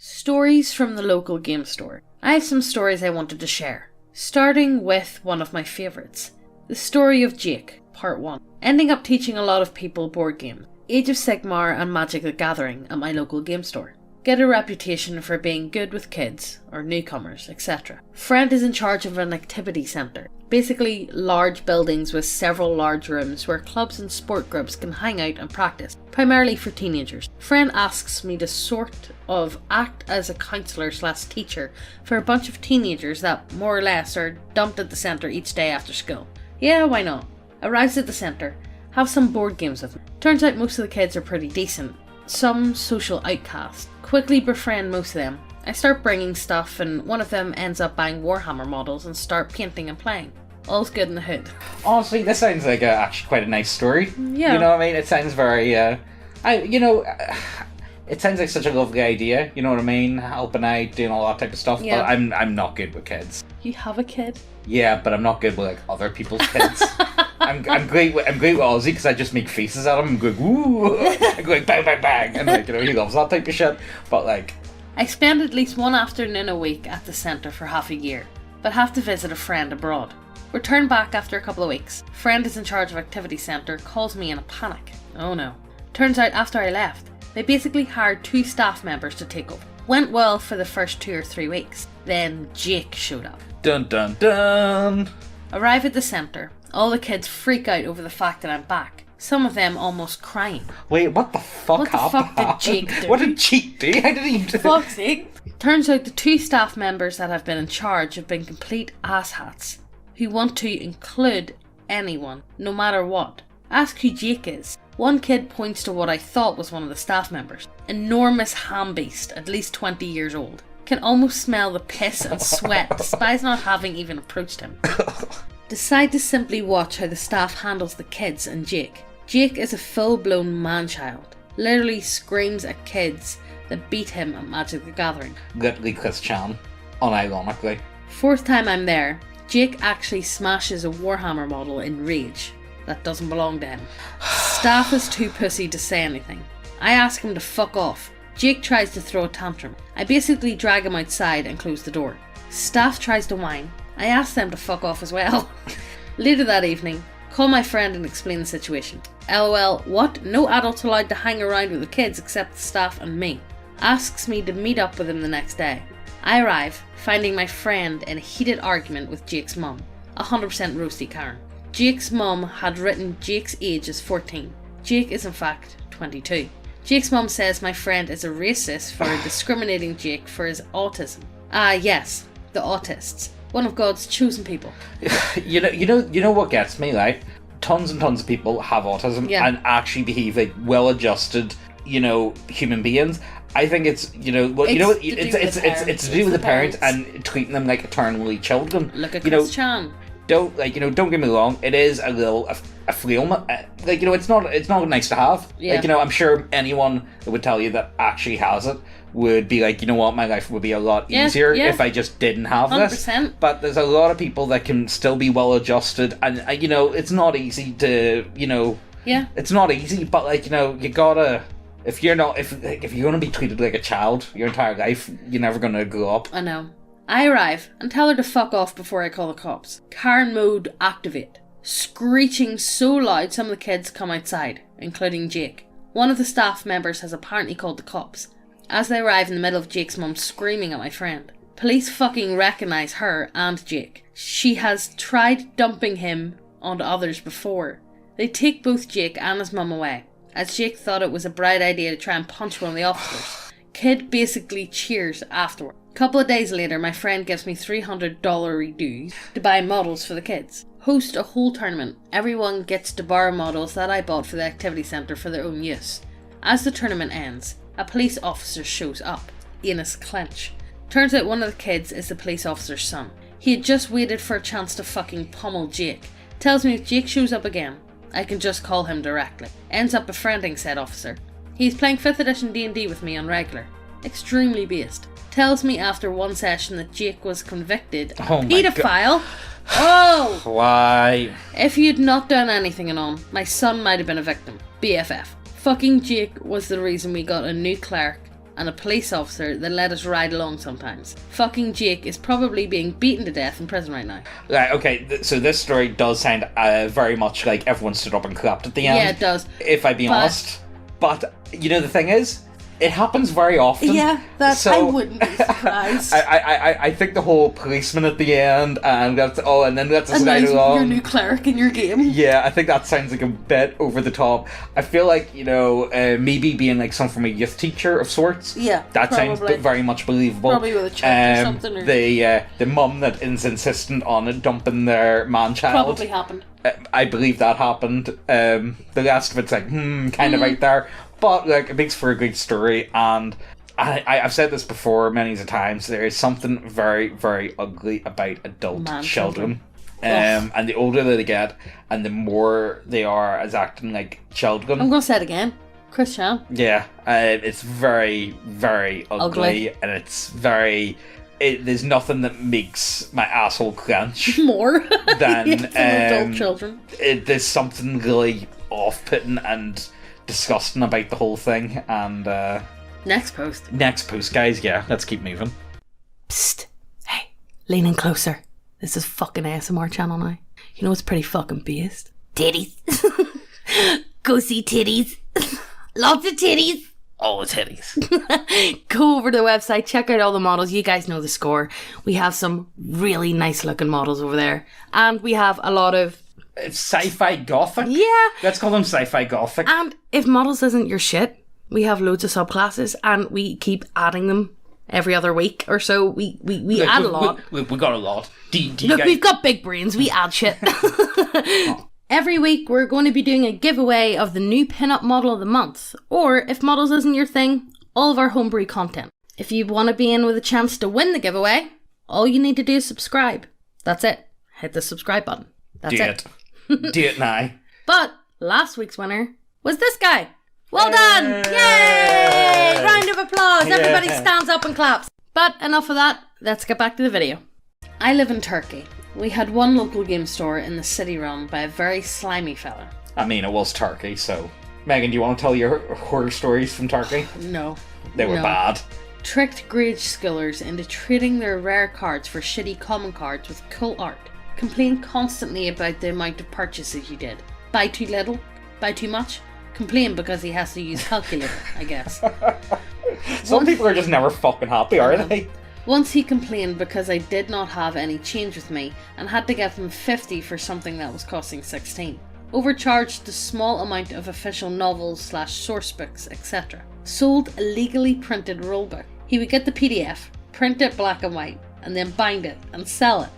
Stories from the local game store. I have some stories I wanted to share, starting with one of my favourites. The story of Jake, part 1. Ending up teaching a lot of people board games, Age of Sigmar and Magic the Gathering at my local game store. Get a reputation for being good with kids, or newcomers, etc. Friend is in charge of an activity centre. Basically large buildings with several large rooms where clubs and sport groups can hang out and practice, primarily for teenagers. Friend asks me to sort of act as a counsellor/teacher for a bunch of teenagers that, more or less, are dumped at the centre each day after school. Yeah, why not? Arrives at the centre, have some board games with me. Turns out most of the kids are pretty decent. Some social outcasts. Quickly befriend most of them. I start bringing stuff and one of them ends up buying Warhammer models and start painting and playing. All's good in the hood. Honestly, this sounds like actually quite a nice story. Yeah. You know what I mean? It sounds very, it sounds like such a lovely idea, you know what I mean? Helping out, doing all that type of stuff, Yeah. but I'm not good with kids. You have a kid? Yeah, but I'm not good with, like, other people's kids. I'm great with Ozzy because I just make faces at him and go, woo! I go like, bang, bang, bang! And, like, you know, he loves that type of shit, but, like... I spend at least one afternoon a week at the centre for half a year, but have to visit a friend abroad. Return back after a couple of weeks. Friend is in charge of activity centre, calls me in a panic. Oh no. Turns out after I left, they basically hired 2 staff members to take over. Went well for the first 2 or 3 weeks. Then Jake showed up. Dun dun dun! Arrive at the centre. All the kids freak out over the fact that I'm back. Some of them almost crying. Wait, what the fuck happened? What the fuck did Jake do? What did Jake do? How did he do? Fuck's sake. Turns out the 2 staff members that have been in charge have been complete asshats who want to include anyone, no matter what. Ask who Jake is. One kid points to what I thought was one of the staff members. Enormous ham beast, at least 20 years old. Can almost smell the piss and sweat despite not having even approached him. Decide to simply watch how the staff handles the kids and Jake. Jake is a full-blown man-child. Literally screams at kids that beat him at Magic the Gathering. Literally Chris Chan, unironically. 4th time I'm there, Jake actually smashes a Warhammer model in rage. That doesn't belong to him. Staff is too pussy to say anything. I ask him to fuck off. Jake tries to throw a tantrum. I basically drag him outside and close the door. Staff tries to whine. I ask them to fuck off as well. Later that evening, call my friend and explain the situation. LOL, what? No adults allowed to hang around with the kids except the staff and me. Asks me to meet up with him the next day. I arrive, finding my friend in a heated argument with Jake's mum. 100% roasty Karen. Jake's mum had written Jake's age as 14. Jake is in fact 22. Jake's mum says my friend is a racist for discriminating Jake for his autism. Ah yes, the autists. One of God's chosen people. You know what gets me, right? Tons and tons of people have autism and actually behave like well-adjusted, human beings. I think it's to do with the parents and treating them like eternally children. Look at Chris Chan. Don't get me wrong. It is a little a flail. It's not nice to have. Yeah. I'm sure anyone that would tell you that actually has it would be like, you know what, my life would be a lot easier if I just didn't have 100%. this. But there's a lot of people that can still be well adjusted, and it's not easy to it's not easy. But you gotta. If you're gonna be treated like a child your entire life, you're never gonna grow up. I know. I arrive and tell her to fuck off before I call the cops. Karen mode activate. Screeching so loud some of the kids come outside, including Jake. One of the staff members has apparently called the cops. As they arrive in the middle of Jake's mum screaming at my friend. Police fucking recognise her and Jake. She has tried dumping him onto others before. They take both Jake and his mum away, as Jake thought it was a bright idea to try and punch one of the officers. Kid basically cheers afterward. Couple of days later, my friend gives me $300 dues to buy models for the kids. Host a whole tournament. Everyone gets to borrow models that I bought for the activity centre for their own use. As the tournament ends, a police officer shows up. Anus clench. Turns out one of the kids is the police officer's son. He had just waited for a chance to fucking pummel Jake. Tells me if Jake shows up again, I can just call him directly. Ends up befriending said officer. He's playing 5th edition D&D with me on regular. Extremely based. Tells me after one session that Jake was convicted a paedophile. Oh! Why? If you'd not done anything anon, my son might have been a victim. BFF. Fucking Jake was the reason we got a new cleric and a police officer that let us ride along sometimes. Fucking Jake is probably being beaten to death in prison right now. Right, okay, so this story does sound very much like everyone stood up and clapped at the end. Yeah, it does. If I be honest. But, you know, the thing is, it happens very often. Yeah, I wouldn't be surprised. I think the whole policeman at the end, and that's and then that's a ride along. Your new cleric in your game. Yeah, I think that sounds like a bit over the top. I feel like, you know, maybe being like some from a youth teacher of sorts. Yeah, that sounds very much believable. Probably with a church or something. Or... The mum that is insistent on dumping their man-child. Probably happened. I believe that happened. The rest of it's like, kind of out there. But, like, it makes for a great story, and I've said this before many times, there is something very, very ugly about adult children. And the older they get, and the more they are as acting like children. I'm going to say it again. Christian. Yeah, it's very, very ugly. And it's very... there's nothing that makes my asshole clench more than adult children. There's something really off-putting and disgusting about the whole thing. And next post, guys. Yeah, let's keep moving. Psst, hey, lean in closer. This is fucking ASMR channel now. You know what's pretty fucking based? Titties. Go see titties. Lots of titties. All the titties. Go over to the website, check out all the models. You guys know the score. We have some really nice looking models over there, and we have a lot of sci-fi gothic. Yeah, let's call them sci-fi gothic. And if models isn't your shit, we have loads of subclasses, and we keep adding them every other week or so. We add a lot. We got a lot. Look, we've got big brains. We add shit. Every week we're going to be doing a giveaway of the new pinup model of the month, or if models isn't your thing, all of our homebrew content. If you want to be in with a chance to win the giveaway, all you need to do is subscribe. That's it. Hit the subscribe button. That's it. Do it now. But last week's winner was this guy. Well done! Yay! Round of applause. Yeah. Everybody stands up and claps. But enough of that. Let's get back to the video. I live in Turkey. We had one local game store in the city run by a very slimy fella. I mean, it was Turkey, so... Megan, do you want to tell your horror stories from Turkey? No. They were bad. Tricked grade schoolers into trading their rare cards for shitty common cards with cool art. Complain constantly about the amount of purchases you did. Buy too little? Buy too much? Complain because he has to use calculator, I guess. Some people are just never fucking happy, are they? Once he complained because I did not have any change with me and had to give him 50 for something that was costing 16. Overcharged the small amount of official novels / source books, etc. Sold a legally printed rulebook. He would get the PDF, print it black and white, and then bind it and sell it.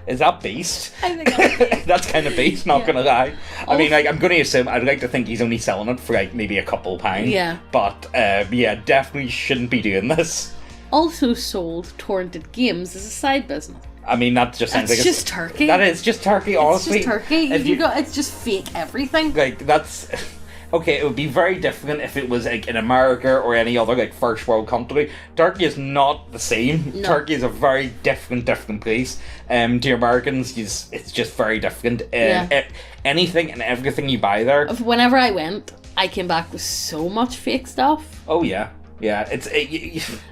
Is that beast? I think that's beast. That's kind of beast, not gonna lie. I mean, like, I'm gonna assume, I'd like to think he's only selling it for, like, maybe a couple pounds. Yeah. But, yeah, definitely shouldn't be doing this. Also sold torrented games as a side business. I mean, that just sounds like it's just Turkey. That is just Turkey, honestly. It's just Turkey. It's just fake everything. Like, that's... Okay, it would be very different if it was, like, in America or any other, like, first world country. Turkey is not the same. No. Turkey is a very different place. To Americans, it's just very different. Anything and everything you buy there. Whenever I went, I came back with so much fake stuff. Oh, yeah. Yeah,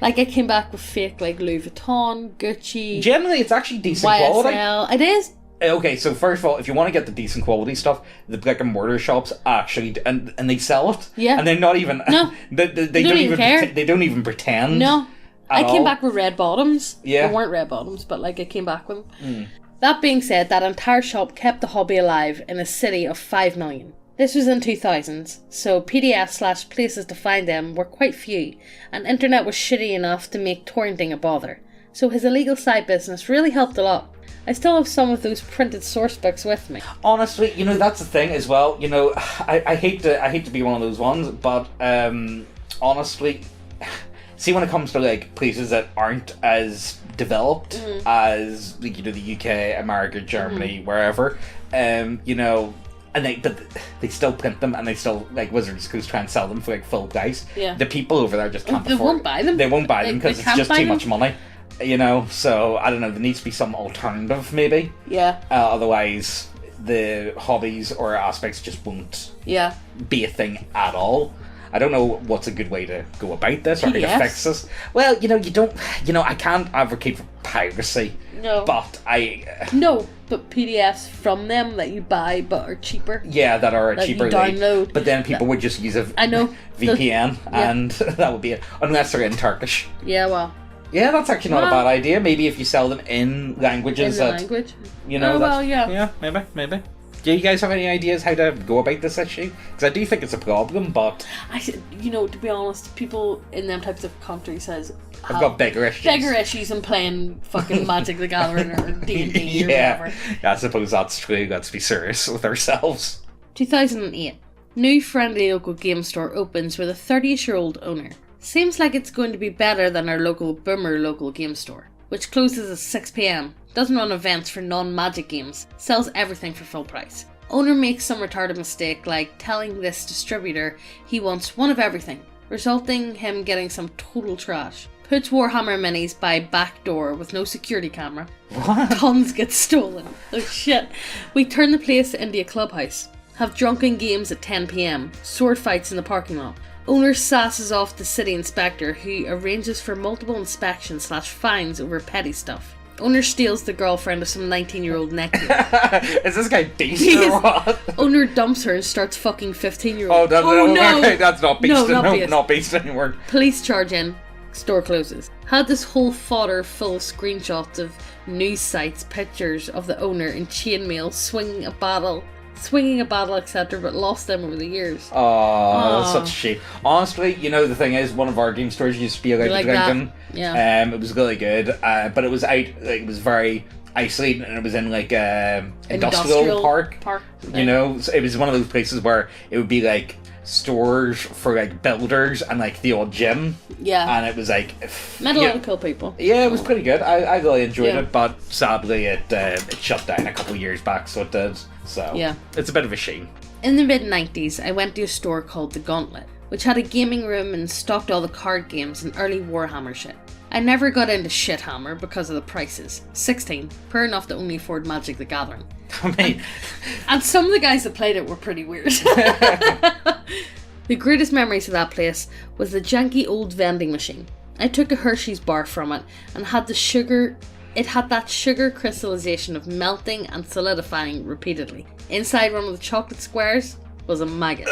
like, I came back with fake, like, Louis Vuitton, Gucci. Generally, it's actually decent YSL. quality. It is. Okay, so first of all, if you want to get the decent quality stuff, the brick and mortar shops actually and they sell it. Yeah. And they're not even. No. they don't even care. They don't even pretend. No. I came back with red bottoms. Yeah. They weren't red bottoms, but like I came back with them. That being said, that entire shop kept the hobby alive in a city of 5 million. This was in 2000s, so PDFs / places to find them were quite few, and internet was shitty enough to make torrenting a bother. So his illegal side business really helped a lot. I still have some of those printed source books with me. Honestly, you know, that's the thing as well. You know, I hate to be one of those ones, but honestly, see, when it comes to like places that aren't as developed as, you know, the UK, America, Germany, wherever, you know, and they still print them, and they still, like, Wizards Coast try and sell them for like full price. Yeah. The people over there just can't afford. They won't buy them. They won't buy them because it's just too much money. You know, so I don't know, there needs to be some alternative maybe. Yeah. Otherwise the hobbies or aspects just won't be a thing at all. I don't know what's a good way to go about this or how PDFs? to fix this. Well, you don't, I can't advocate for piracy. No. But No, but PDFs from them that you buy but are cheaper. Yeah, that are that cheaper. You download. But then people would just use a VPN and that would be it. Unless they're in Turkish. Yeah, well. Yeah, that's actually not a bad idea. Maybe if you sell them in languages language. Yeah, maybe. Do you guys have any ideas how to go about this issue? Because I do think it's a problem, but... to be honest, people in them types of countries have got bigger issues. Bigger issues than playing fucking Magic the Gathering or D&D or whatever. Yeah, I suppose that's true. Let's be serious with ourselves. 2008. New friendly local game store opens with a 30-year-old owner. Seems like it's going to be better than our local boomer local game store, which closes at 6 p.m, doesn't run events for non-Magic games, sells everything for full price. Owner makes some retarded mistake like telling this distributor he wants one of everything, resulting him getting some total trash. Puts Warhammer minis by back door with no security camera. What? Tons get stolen. Oh shit. We turn the place into a clubhouse. Have drunken games at 10 p.m, sword fights in the parking lot. Owner sasses off the city inspector who arranges for multiple inspections / fines over petty stuff. Owner steals the girlfriend of some 19-year-old neckbeard. Is this guy beast or what? Owner dumps her and starts fucking 15-year-old. No, that's not beast. No, not beast anymore. Police charge in. Store closes. Had this whole fodder full of screenshots of news sites, pictures of the owner in chainmail swinging a battle, etc., but lost them over the years. Oh, that's such a shame. Honestly, the thing is, one of our game stores used to be like drinking. Yeah. It was really good, but it was out. It was very isolated, and it was in like industrial park. Right. So it was one of those places where it would be like stores for like builders and like the old gym. Yeah. And it was like meant a lot to kill people. Yeah, it was pretty good. I really enjoyed it, but sadly it shut down a couple of years back, so it did. So yeah, it's a bit of a shame. In the mid-90s, I went to a store called the Gauntlet, which had a gaming room and stocked all the card games and early Warhammer shit. I never got into Shithammer because of the prices. 16, poor enough to only afford Magic the Gathering. I mean... and some of the guys that played it were pretty weird. The greatest memories of that place was the janky old vending machine. I took a Hershey's bar from it and had it had that sugar crystallization of melting and solidifying repeatedly. Inside one of the chocolate squares was a maggot.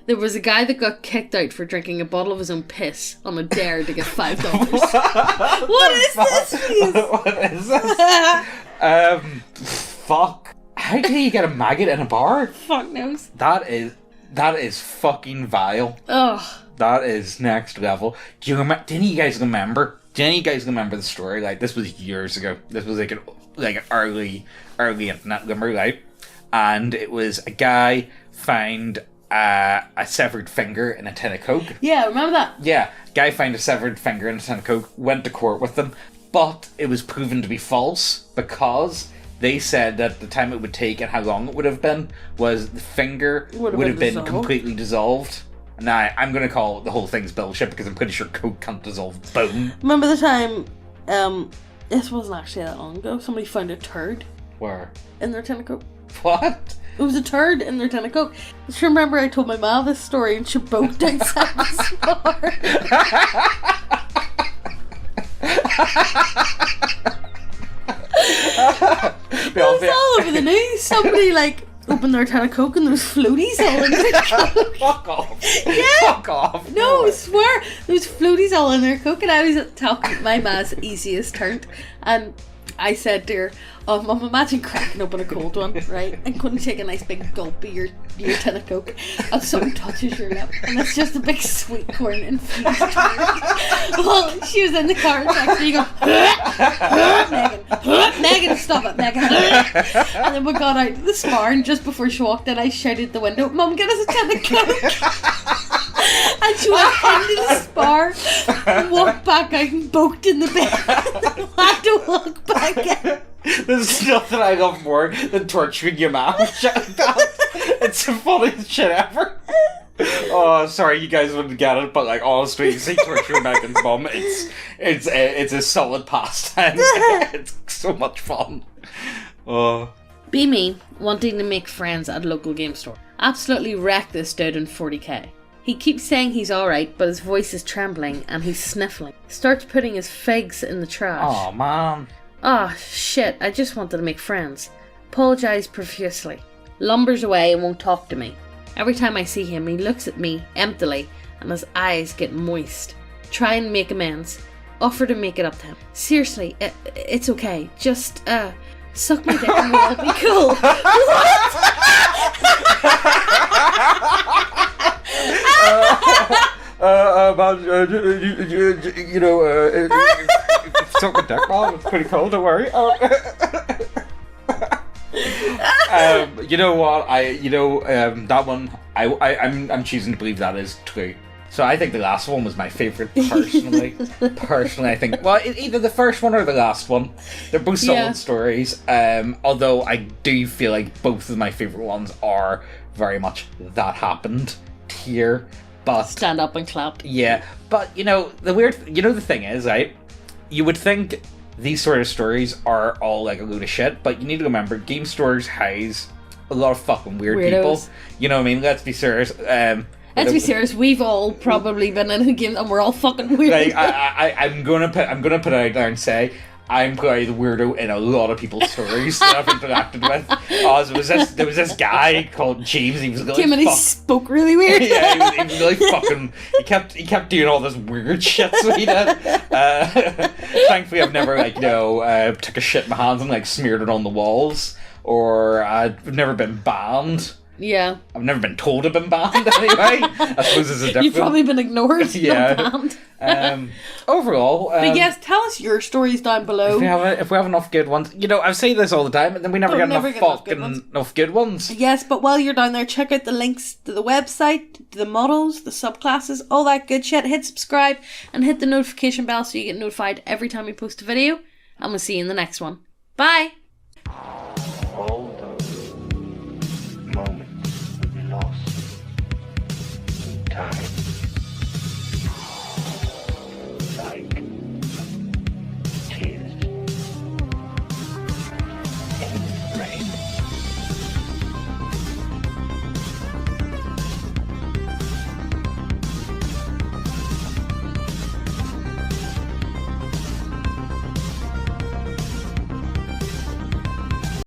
There was a guy that got kicked out for drinking a bottle of his own piss on a dare to get $5. What is this, please? What is this? Fuck. How do you get a maggot in a bar? Fuck knows. That is fucking vile. Ugh. That is next level. Do you remember? Do any of you guys remember the story? Like, this was years ago. This was like an early internet rumor, right? And it was a guy found a severed finger in a tin of Coke. Yeah, remember that? Yeah, guy found a severed finger in a tin of Coke, went to court with them, but it was proven to be false because they said that the time it would take and how long it would have been was the finger would have been completely dissolved. Now, I'm going to call the whole thing's bullshit because I'm pretty sure Coke can't dissolve bone. Remember the time, this wasn't actually that long ago, somebody found a turd. Where? In their tin of Coke. What? It was a turd in their tin of Coke. Just remember I told my mom this story and she boked outside the bar. It was all over the news. Somebody opened their tin of Coke and there was floaties all in their Coke. Fuck off. Yeah. Fuck off. No, I swear. There was floaties all in their Coke and I was talking my ma's easiest turn. And I said to her, oh, Mum, imagine cracking open a cold one, right? And going to take a nice big gulp of your tin of Coke and something touches your lip and it's just a big sweet corn infused turd. Well, she was in the car and actually you go, Megan, stop it, Megan. And then we got out of the spar and just before she walked in, I shouted at the window, Mum, get us a tin of Coke. And she went into the spar and walked back out and boked in the bed. Had to walk back in. There's nothing I love more than torturing your mom. It's the funniest shit ever. Oh, sorry, you guys wouldn't get it, but honestly, you see torturing Megan's mum, it's a solid pastime. It's so much fun. Oh. Be me wanting to make friends at a local game store. Absolutely wreck this dude in 40k. He keeps saying he's alright, but his voice is trembling and he's sniffling. Starts putting his figs in the trash. Oh, man. Ah, shit, I just wanted to make friends. Apologise profusely. Lumbers away and won't talk to me. Every time I see him, he looks at me emptily and his eyes get moist. Try and make amends. Offer to make it up to him. Seriously, it's okay. Just, suck my dick and we'll all be cool. What? Suck my dick, man. It's pretty cool, don't worry. You know what? That one. I'm choosing to believe that is true. So I think the last one was my favourite personally. I think either the first one or the last one. They're both solid stories. Although I do feel like both of my favourite ones are very much that happened tier. But stand up and clap. Yeah, but the thing is, right? You would think these sort of stories are all like a load of shit, but you need to remember, game stores house a lot of fucking weird people. You know what I mean? Let's be serious. Let's be serious. We've all probably been in a game and we're all fucking weird. Like, I'm gonna put it out there and say I'm probably the weirdo in a lot of people's stories that I've interacted with. Oh, there was this guy called James. He was really came and he spoke really weird. Yeah, he was really fucking. He kept doing all this weird shit. So he did. Thankfully, I've never took a shit in my hands and smeared it on the walls, or I've never been banned. Yeah. I've never been told I've been banned anyway. I suppose there's a difference. You've probably been ignored. Yeah. Not banned. Overall. But yes, tell us your stories down below. If we have enough good ones. I say this all the time, and then we never get enough good ones. Yes, but while you're down there, check out the links to the website, to the models, the subclasses, all that good shit. Hit subscribe and hit the notification bell so you get notified every time we post a video. And we'll see you in the next one. Bye!